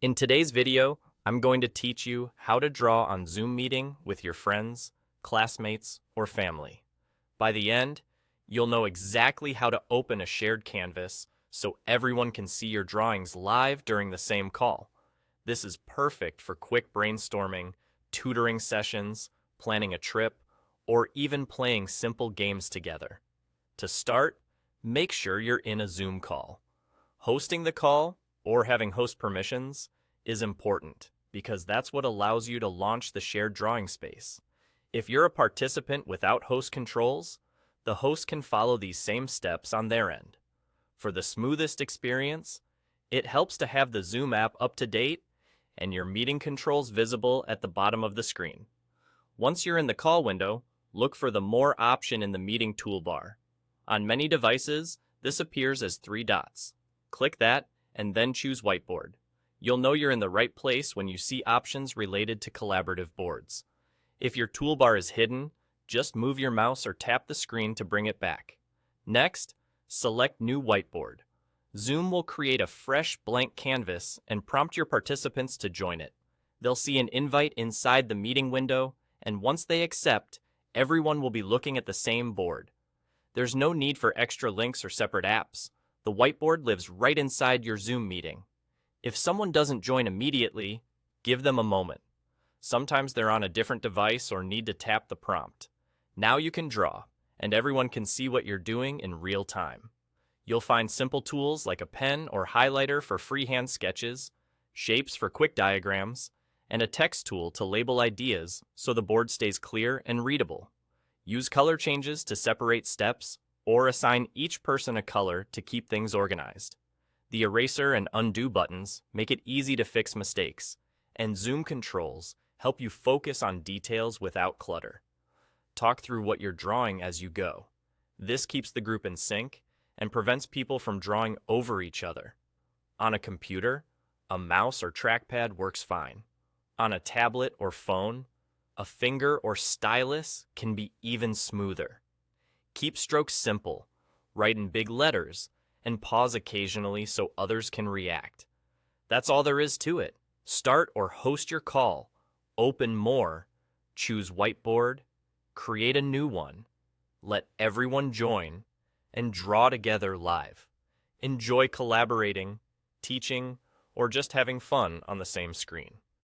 In today's video, I'm going to teach you how to draw on Zoom meeting with your friends, classmates, or family. By the end, you'll know exactly how to open a shared canvas so everyone can see your drawings live during the same call. This is perfect for quick brainstorming, tutoring sessions, planning a trip, or even playing simple games together. To start, make sure you're in a Zoom call. Hosting the call, or having host permissions, is important because that's what allows you to launch the shared drawing space. If you're a participant without host controls, the host can follow these same steps on their end. For the smoothest experience, it helps to have the Zoom app up to date and your meeting controls visible at the bottom of the screen. Once you're in the call window, look for the More option in the meeting toolbar. On many devices, this appears as 3 dots. Click that and then choose Whiteboard. You'll know you're in the right place when you see options related to collaborative boards. If your toolbar is hidden, just move your mouse or tap the screen to bring it back. Next, select New Whiteboard. Zoom will create a fresh blank canvas and prompt your participants to join it. They'll see an invite inside the meeting window, and once they accept, everyone will be looking at the same board. There's no need for extra links or separate apps. The whiteboard lives right inside your Zoom meeting. If someone doesn't join immediately, give them a moment. Sometimes they're on a different device or need to tap the prompt. Now you can draw, and everyone can see what you're doing in real time. You'll find simple tools like a pen or highlighter for freehand sketches, shapes for quick diagrams, and a text tool to label ideas so the board stays clear and readable. Use color changes to separate steps, or assign each person a color to keep things organized. The eraser and undo buttons make it easy to fix mistakes, and Zoom controls help you focus on details without clutter. Talk through what you're drawing as you go. This keeps the group in sync and prevents people from drawing over each other. On a computer, a mouse or trackpad works fine. On a tablet or phone, a finger or stylus can be even smoother. Keep strokes simple, write in big letters, and pause occasionally so others can react. That's all there is to it. Start or host your call, open more, choose Whiteboard, create a new one, let everyone join, and draw together live. Enjoy collaborating, teaching, or just having fun on the same screen.